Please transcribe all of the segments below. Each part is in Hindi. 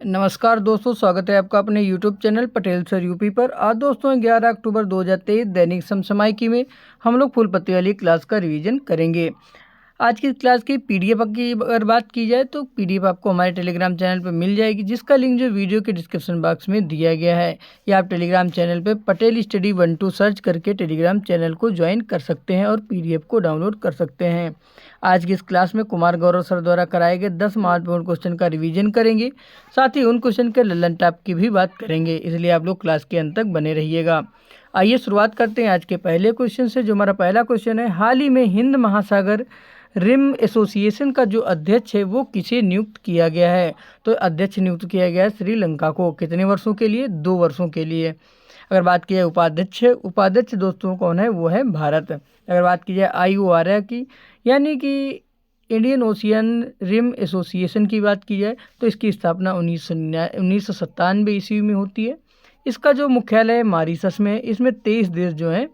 नमस्कार दोस्तों, स्वागत है आपका अपने YouTube channel Patel sir UP पर। आज दोस्तों 11 अक्टूबर 2023 दैनिक समसामयिकी में हम लोग फूल पत्ती वाली क्लास का रिवीजन करेंगे। आज की क्लास की पीडीएफ की अगर बात की जाए तो पीडीएफ आपको हमारे टेलीग्राम चैनल पर मिल जाएगी, जिसका लिंक जो वीडियो के डिस्क्रिप्शन बॉक्स में दिया गया है। या आप टेलीग्राम चैनल पर पटेल स्टडी 12 सर्च करके टेलीग्राम चैनल को ज्वाइन कर सकते हैं और पीडीएफ को डाउनलोड कर सकते हैं। आज की इस क्लास में कुमार गौरव सर द्वारा कराए गए 10 महत्वपूर्ण क्वेश्चन का रिवीजन करेंगे, साथ ही उन क्वेश्चन के लल्लन टॉप की भी बात करेंगे, इसलिए आप लोग क्लास के अंत तक बने रहिएगा। आइए शुरुआत करते हैं आज के पहले क्वेश्चन से। जो हमारा पहला क्वेश्चन है, हाल ही में हिंद महासागर रिम एसोसिएशन का जो अध्यक्ष है वो किसे नियुक्त किया गया है? तो अध्यक्ष नियुक्त किया गया है श्रीलंका को। कितने वर्षों के लिए? 2 वर्षों के लिए। अगर बात की जाए उपाध्यक्ष दोस्तों कौन है? वो है भारत। अगर बात की जाए IORA की, यानी कि इंडियन ओशियन रिम एसोसिएशन की बात की जाए तो इसकी स्थापना 1997 ईस्वी में होती है। इसका जो मुख्यालय है मॉरिशस में है। इसमें 23 देश जो हैं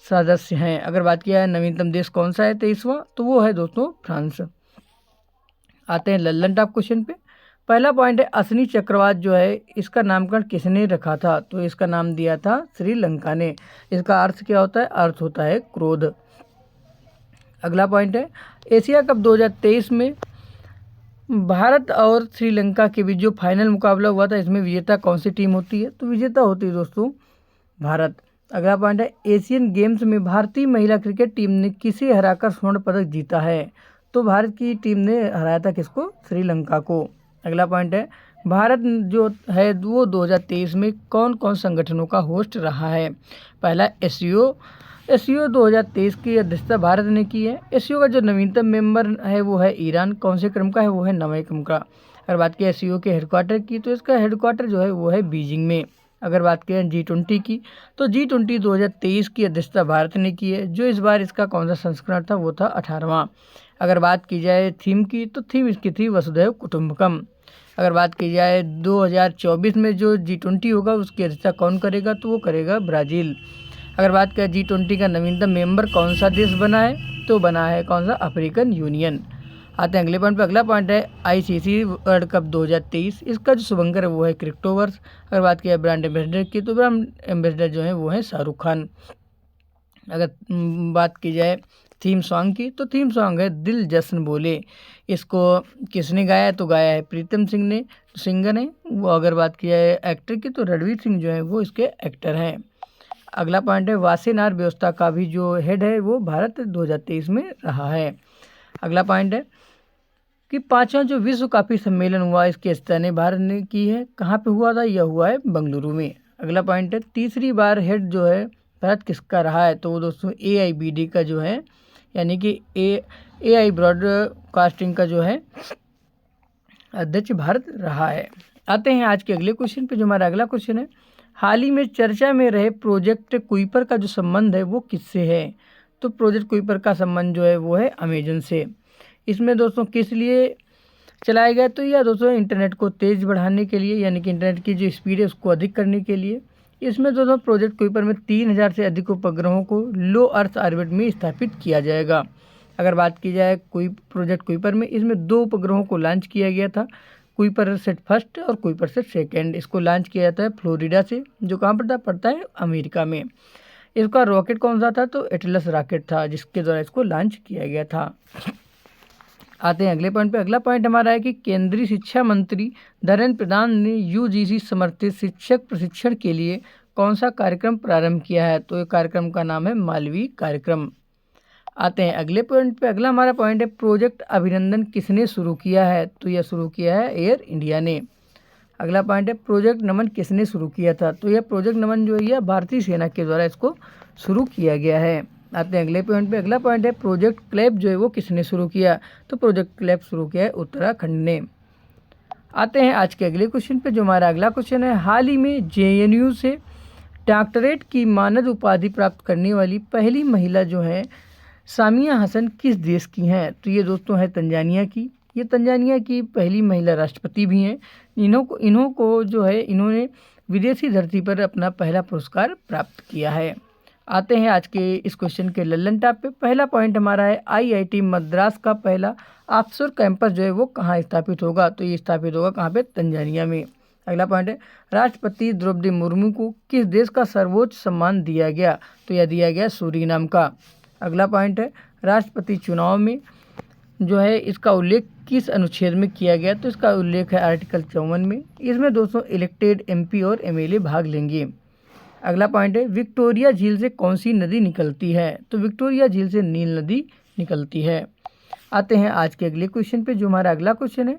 सदस्य हैं। अगर बात किया है नवीनतम देश कौन सा है 23वां, तो वो है दोस्तों फ्रांस। आते हैं लल्लन टॉप क्वेश्चन पे। पहला पॉइंट है, अश्विनी चक्रवात जो है इसका नामकरण किसने रखा था? तो इसका नाम दिया था श्रीलंका ने। इसका अर्थ क्या होता है? अर्थ होता है क्रोध। अगला पॉइंट है, एशिया कप 2023 में भारत और श्रीलंका के बीच जो फाइनल मुकाबला हुआ था, इसमें विजेता कौन सी टीम होती है? तो विजेता होती है दोस्तों भारत। अगला पॉइंट है, एशियन गेम्स में भारतीय महिला क्रिकेट टीम ने किसे हराकर स्वर्ण पदक जीता है? तो भारत की टीम ने हराया था किसको? श्रीलंका को। अगला पॉइंट है, भारत जो है वो 2023 में कौन कौन संगठनों का होस्ट रहा है? पहला एससीओ 2023 की अध्यक्षता भारत ने की है। एससीओ का जो नवीनतम मेंबर है वो है ईरान। कौन से क्रम का है? वो है 9वें क्रम का। अगर बात की एससीओ के हेडक्वार्टर की, तो इसका हेडक्वार्टर जो है वो है बीजिंग में। अगर बात करें G20 की, तो G20 2023 की अध्यक्षता भारत ने की है। जो इस बार इसका कौन सा संस्करण था? वो था 18वां। अगर बात की जाए थीम की, तो थीम इसकी थी वसुधैव कुटुंबकम। अगर बात की जाए 2024 में जो G20 होगा उसकी अध्यक्षता कौन करेगा? तो वो करेगा ब्राज़ील। अगर बात करें G20 का नवीनतम मेंबर कौन सा देश बना है? तो बना है कौन सा? African union. आते हैं अगले पॉइंट पे। अगला पॉइंट है ICC वर्ल्ड कप 2023। इसका जो शुभंकर है वो है क्रिप्टोवर्स। अगर बात की जाए ब्रांड एम्बेसडर की, तो ब्रांड एम्बेसडर जो है वो है शाहरुख खान। अगर बात की जाए थीम सॉन्ग की, तो थीम सॉन्ग है दिल जश्न बोले। इसको किसने गाया है? तो गाया है प्रीतम सिंगर ने वो। अगर बात की जाए एक्टर की, तो रणवीर सिंह जो है वो इसके एक्टर हैं। अगला पॉइंट है, वासेनार व्यवस्था का भी जो हेड है वो भारत 2023 में रहा है। अगला पॉइंट है कि 5वां जो विश्व कॉफी सम्मेलन हुआ, इसकी स्थापना भारत ने की है। कहाँ पे हुआ था? यह हुआ है बेंगलुरु में। अगला पॉइंट है, तीसरी बार हेड जो है भारत किसका रहा है? तो वो दोस्तों AIBD का जो है, यानी कि AI ब्रॉडकास्टिंग का जो है अध्यक्ष भारत रहा है। आते हैं आज के अगले क्वेश्चन पे। जो हमारा अगला क्वेश्चन है, हाल ही में चर्चा में रहे प्रोजेक्ट कुइपर का जो संबंध है वो किससे है? तो प्रोजेक्ट कुइपर का संबंध जो है वो है अमेजन से। इसमें दोस्तों किस लिए चलाया गया? तो यह दोस्तों इंटरनेट को तेज़ बढ़ाने के लिए, यानी कि इंटरनेट की जो स्पीड है उसको अधिक करने के लिए। इसमें दोस्तों प्रोजेक्ट कुइपर में 3000 से अधिक उपग्रहों को लो अर्थ ऑर्बिट में स्थापित किया जाएगा। अगर बात की जाए प्रोजेक्ट कुइपर में, इसमें 2 उपग्रहों को लॉन्च किया गया था, कुइपर सेट फर्स्ट और कुइपर सेट सेकेंड। इसको लॉन्च किया जाता है फ्लोरिडा से, जो कहाँ पड़ता है? अमेरिका में। इसका रॉकेट कौन सा था? तो एटलस रॉकेट था, जिसके द्वारा इसको लॉन्च किया गया था। आते हैं अगले पॉइंट पे। अगला पॉइंट हमारा है कि केंद्रीय शिक्षा मंत्री धर्मेंद्र प्रधान ने UGC समर्थित शिक्षक प्रशिक्षण के लिए कौन सा कार्यक्रम प्रारंभ किया है? तो ये कार्यक्रम का नाम है मालवी कार्यक्रम। आते हैं अगले पॉइंट पे। अगला हमारा पॉइंट है, प्रोजेक्ट अभिनंदन किसने शुरू किया है? तो यह शुरू किया है एयर इंडिया ने। अगला पॉइंट है, प्रोजेक्ट नमन किसने शुरू किया था? तो यह प्रोजेक्ट नमन जो है यह भारतीय सेना के द्वारा इसको शुरू किया गया है। आते हैं अगले पॉइंट पे। अगला पॉइंट है, प्रोजेक्ट क्लैप जो है वो किसने शुरू किया? तो प्रोजेक्ट क्लैप शुरू किया है उत्तराखंड ने। आते हैं आज के अगले क्वेश्चन पे। जो हमारा अगला क्वेश्चन है, हाल ही में JNU से डॉक्टरेट की मानद उपाधि प्राप्त करने वाली पहली महिला जो है सामिया हसन किस देश की हैं? तो ये दोस्तों है तंजानिया की। ये तंजानिया की पहली महिला राष्ट्रपति भी हैं। इन्होंने विदेशी धरती पर अपना पहला पुरस्कार प्राप्त किया है। आते हैं आज के इस क्वेश्चन के लल्लन टॉप पे। पहला पॉइंट हमारा है आईआईटी मद्रास का पहला ऑफशोर कैंपस जो है वो कहाँ स्थापित होगा, तो ये स्थापित होगा कहाँ पे, तंजानिया में। अगला पॉइंट है राष्ट्रपति द्रौपदी मुर्मू को किस देश का सर्वोच्च सम्मान दिया गया, तो यह दिया गया सूरीनाम का। अगला पॉइंट है राष्ट्रपति चुनाव में जो है इसका उल्लेख किस अनुच्छेद में किया गया, तो इसका उल्लेख है आर्टिकल 54 में। इसमें दोस्तों इलेक्टेड एमपी और एमएलए भाग लेंगे। अगला पॉइंट है विक्टोरिया झील से कौन सी नदी निकलती है, तो विक्टोरिया झील से नील नदी निकलती है। आते हैं आज के अगले क्वेश्चन पे, जो हमारा अगला क्वेश्चन है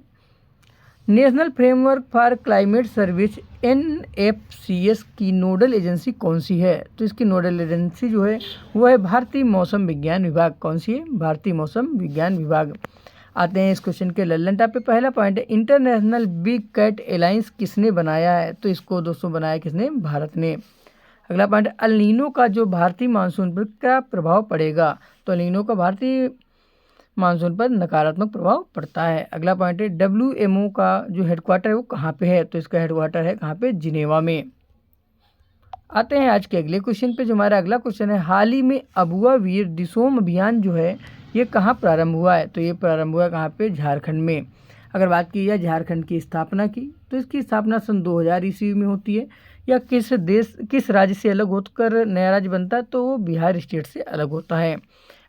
national framework for climate service NFCS की नोडल एजेंसी कौन सी है, तो इसकी नोडल एजेंसी जो है वो है भारतीय मौसम विज्ञान विभाग। कौन सी है, भारतीय मौसम विज्ञान विभाग। आते हैं इस क्वेश्चन के लल्लन टॉप पे। पहला पॉइंट है इंटरनेशनल बिग कैट अलायंस किसने बनाया है, तो इसको दोस्तों बनाया किसने, भारत ने। अगला पॉइंट अल नीनो का जो भारतीय मानसून पर क्या प्रभाव पड़ेगा, तो अल नीनो का भारतीय मानसून पर नकारात्मक प्रभाव पड़ता है। अगला पॉइंट है WMO का जो हेडक्वार्टर है वो कहाँ पे है, तो इसका हेडक्वार्टर है कहाँ पे, जिनेवा में। आते हैं आज के अगले क्वेश्चन पे, जो हमारा अगला क्वेश्चन है हाल ही में अबुआ वीर दिसोम अभियान जो है ये कहाँ प्रारंभ हुआ है, तो ये प्रारंभ हुआ कहाँ पे, झारखंड में। अगर बात की जाए झारखंड की स्थापना की, तो इसकी स्थापना सन 2000 ईस्वी में होती है। या किस राज्य से अलग होकर नया राज्य बनता है, तो वो बिहार स्टेट से अलग होता है।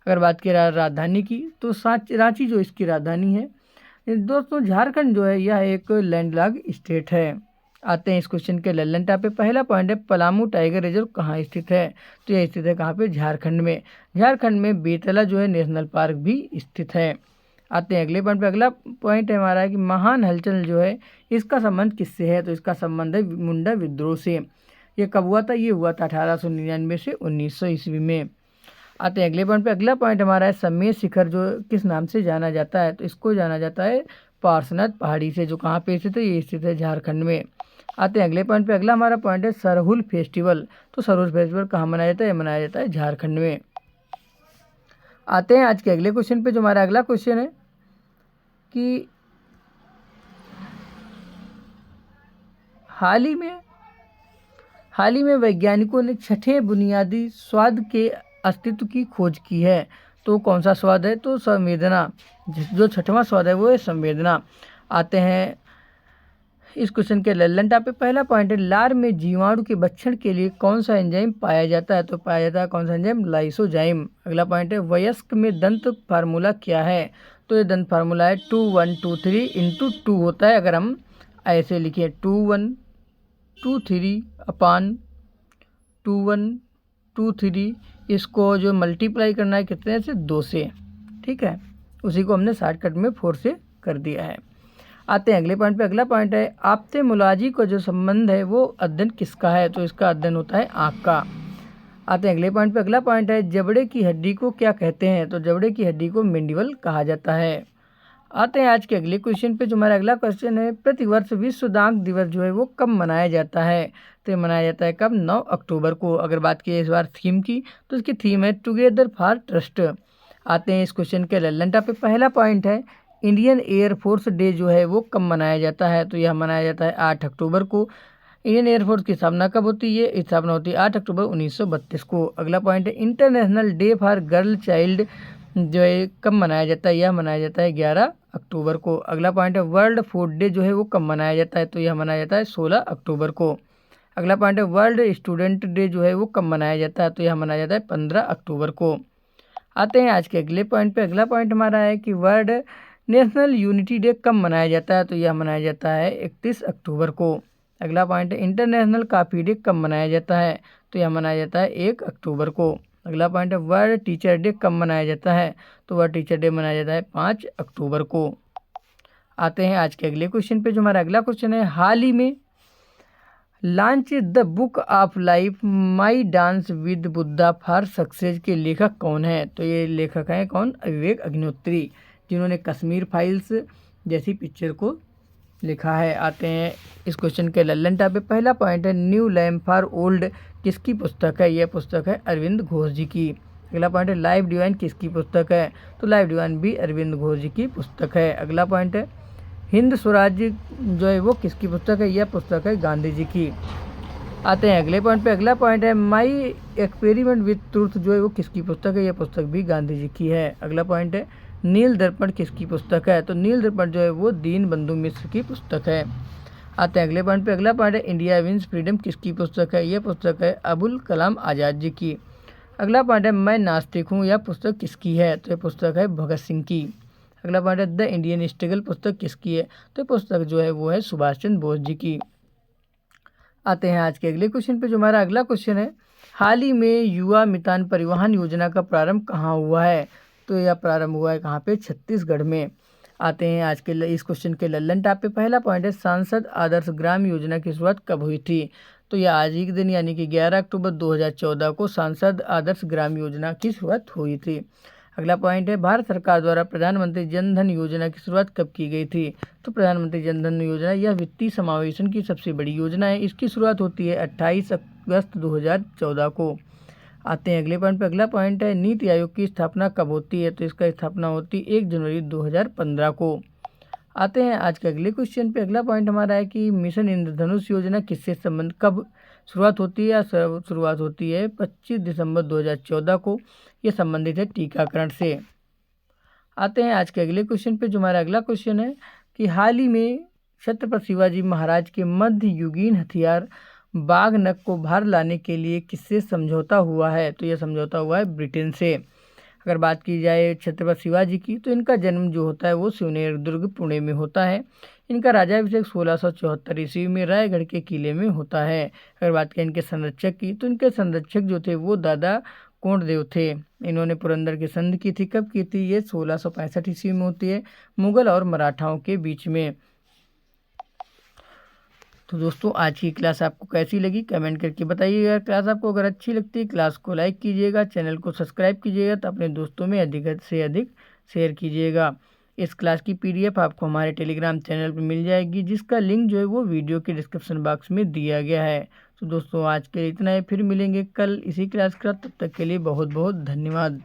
अगर बात की राजधानी की, तो रांची जो इसकी राजधानी है। दोस्तों झारखंड जो है यह एक लैंडलॉक स्टेट है। आते हैं इस क्वेश्चन के लल्लन टॉप पे। पहला पॉइंट है पलामू टाइगर रिजर्व कहाँ स्थित है, तो यह स्थित है कहाँ पे, झारखंड में। झारखंड में बेतला जो है नेशनल पार्क भी स्थित है। आते हैं अगले पॉइंट पे। अगला पॉइंट है हमारा कि महान हलचल जो है इसका संबंध किससे है, तो इसका संबंध है मुंडा विद्रोह से। ये कब हुआ था, ये हुआ था 1899 से 1900 ईस्वी में। आते हैं अगले पॉइंट पे। अगला पॉइंट हमारा है समेत शिखर जो किस नाम से जाना जाता है, तो इसको जाना जाता है पार्श्वनाथ पहाड़ी से, जो कहाँ पे स्थित है, ये स्थित है झारखंड में। आते हैं अगले पॉइंट पे। अगला हमारा पॉइंट है सरहुल फेस्टिवल, तो सरहुल फेस्टिवल कहाँ मनाया जाता है, मनाया जाता है झारखंड में। आते हैं आज के अगले क्वेश्चन पे, जो हमारा अगला क्वेश्चन है कि हाल ही में वैज्ञानिकों ने छठे बुनियादी स्वाद के अस्तित्व की खोज की है, तो कौन सा स्वाद है, तो संवेदना। जो छठवां स्वाद है वो है संवेदना। आते हैं इस क्वेश्चन के लल्लन टॉप पे। पहला पॉइंट है लार में जीवाणु के भक्षण के लिए कौन सा एंजाइम पाया जाता है, तो पाया जाता है कौन सा एंजाइम, लाइसोजाइम। अगला पॉइंट है वयस्क में दंत फार्मूला क्या है, तो ये दंत फार्मूला है 2123/2 होता है। अगर हम ऐसे लिखें 2123/2123, इसको जो मल्टीप्लाई करना है कितने से, 2 से, ठीक है। उसी को हमने शॉर्टकट में 4 से कर दिया है। आते हैं अगले पॉइंट पे। अगला पॉइंट है ऑप्थेल्मोलॉजी का जो संबंध है वो अध्ययन किसका है, तो इसका अध्ययन होता है आँख का। आते हैं अगले पॉइंट पे। अगला पॉइंट है जबड़े की हड्डी को क्या कहते हैं, तो जबड़े की हड्डी को मेंडिबल कहा जाता है। आते हैं आज के अगले क्वेश्चन पे, जो हमारा अगला क्वेश्चन है प्रतिवर्ष विश्व दांत दिवस जो है वो कब मनाया जाता है, तो ये मनाया जाता है कब, 9 अक्टूबर को। अगर बात की इस बार थीम की, तो इसकी थीम है टुगेदर फॉर ट्रस्ट। आते हैं इस क्वेश्चन के लल्लन टॉप पे। पहला पॉइंट है इंडियन एयरफोर्स डे जो है वो कब मनाया जाता है, तो यह मनाया जाता है 8 अक्टूबर को। इंडियन एयरफोर्स की स्थापना कब होती है, स्थापना होती है 8 अक्टूबर 1932 को। अगला पॉइंट है international day for girl child जो है कब मनाया जाता है, यह मनाया जाता है 11 अक्टूबर को। अगला पॉइंट है वर्ल्ड फूड डे जो है वो कब मनाया जाता है, तो यह मनाया जाता है 16 अक्टूबर को। अगला पॉइंट है वर्ल्ड स्टूडेंट डे जो है वो कब मनाया जाता है, तो यह मनाया जाता है 15 अक्टूबर को। आते हैं आज के अगले पॉइंट पे। अगला पॉइंट हमारा है कि वर्ल्ड नेशनल यूनिटी डे कब मनाया जाता है, तो यह मनाया जाता है 31 अक्टूबर को। अगला पॉइंट है इंटरनेशनल कॉफ़ी डे कब मनाया जाता है, तो यह मनाया जाता है 1 अक्टूबर को। अगला पॉइंट है वर्ल्ड टीचर डे कब मनाया जाता है, तो वर्ल्ड टीचर डे मनाया जाता है 5 अक्टूबर को। आते हैं आज के अगले क्वेश्चन पे, जो हमारा अगला क्वेश्चन है हाल ही में launch the book of life my dance with Buddha for success के लेखक कौन है, तो ये लेखक हैं कौन, विवेक अग्निहोत्री, जिन्होंने कश्मीर फाइल्स जैसी पिक्चर को लिखा है। आते हैं इस क्वेश्चन के लल्लन टॉप पे। पहला पॉइंट है न्यू लैम्प फॉर ओल्ड किसकी पुस्तक है, यह पुस्तक है अरविंद घोष जी की। अगला पॉइंट है लाइफ डिवाइन किसकी पुस्तक है, तो लाइफ डिवाइन भी अरविंद घोष जी की पुस्तक है। अगला पॉइंट है हिंद स्वराज्य जो है वो किसकी पुस्तक है, यह पुस्तक है गांधी जी की। आते हैं अगले पॉइंट पे। अगला पॉइंट है माई एक्सपेरिमेंट विथ ट्रूथ, जो है वो किसकी पुस्तक है? यह पुस्तक भी गांधी जी की है। अगला पॉइंट है नील दर्पण किसकी पुस्तक है? तो नील दर्पण जो है वो दीन बंधु मिश्र की पुस्तक है। आते हैं अगले पॉइंट पे। अगला पॉइंट है इंडिया विंस फ्रीडम किसकी पुस्तक है? यह पुस्तक है अबुल कलाम आज़ाद जी की। अगला पॉइंट है मैं नास्तिक हूँ, यह पुस्तक किसकी है? तो यह पुस्तक है भगत सिंह की। अगला पॉइंट है द इंडियन स्ट्रगल पुस्तक किसकी है? तो यह पुस्तक जो है वो है सुभाष चंद्र बोस जी की। आते हैं आज के अगले क्वेश्चन पे, जो हमारा अगला क्वेश्चन है हाल ही में युवा मितान परिवहन योजना का प्रारंभ कहाँ हुआ है? तो यह प्रारंभ हुआ है कहाँ पे? छत्तीसगढ़ में। आते हैं आज के इस क्वेश्चन के लल्लन टाप पे। पहला पॉइंट है सांसद आदर्श ग्राम योजना की शुरुआत कब हुई थी? तो यह आज ही के दिन यानी कि 11 अक्टूबर 2014 को सांसद आदर्श ग्राम योजना की शुरुआत हुई थी। अगला पॉइंट है भारत सरकार द्वारा प्रधानमंत्री जन धन योजना की शुरुआत कब की गई थी? तो प्रधानमंत्री जन धन योजना यह वित्तीय समावेशन की सबसे बड़ी योजना है। इसकी शुरुआत होती है 28 अगस्त 2014 को। आते हैं अगले पॉइंट पर। अगला पॉइंट है नीति आयोग की स्थापना कब होती है? तो इसका स्थापना होती है 1 जनवरी 2015 को। आते हैं आज के अगले क्वेश्चन पे। अगला पॉइंट हमारा है कि मिशन इंद्रधनुष योजना किससे संबंध कब शुरुआत होती है? शुरुआत होती है 25 दिसंबर 2014 को। ये संबंधित है टीकाकरण से। आते हैं आज के अगले क्वेश्चन पे, जो हमारा अगला क्वेश्चन है कि हाल ही में छत्रपति शिवाजी महाराज के मध्य युगीन हथियार बाघ नख को बाहर लाने के लिए किससे समझौता हुआ है? तो यह समझौता हुआ है ब्रिटेन से। अगर बात की जाए छत्रपति शिवाजी की, तो इनका जन्म जो होता है वो शिवनेर दुर्ग पुणे में होता है। इनका राजाभिषेक 1674 ईस्वी में रायगढ़ के किले में होता है। अगर बात करें इनके संरक्षक की, तो इनके संरक्षक जो थे वो दादा कोंडदेव थे। इन्होंने पुरंदर की संधि की थी। कब की थी? ये 1665 ईस्वी में होती है, मुगल और मराठाओं के बीच में। तो दोस्तों आज की क्लास आपको कैसी लगी कमेंट करके बताइएगा। क्लास आपको अगर अच्छी लगती है क्लास को लाइक कीजिएगा, चैनल को सब्सक्राइब कीजिएगा, तो अपने दोस्तों में अधिक से अधिक शेयर कीजिएगा। इस क्लास की पीडीएफ आपको हमारे टेलीग्राम चैनल पर मिल जाएगी, जिसका लिंक जो है वो वीडियो के डिस्क्रिप्शन बॉक्स में दिया गया है। तो दोस्तों आज के लिए इतना ही, फिर मिलेंगे कल इसी क्लास के साथ। तब तक के लिए बहुत बहुत धन्यवाद।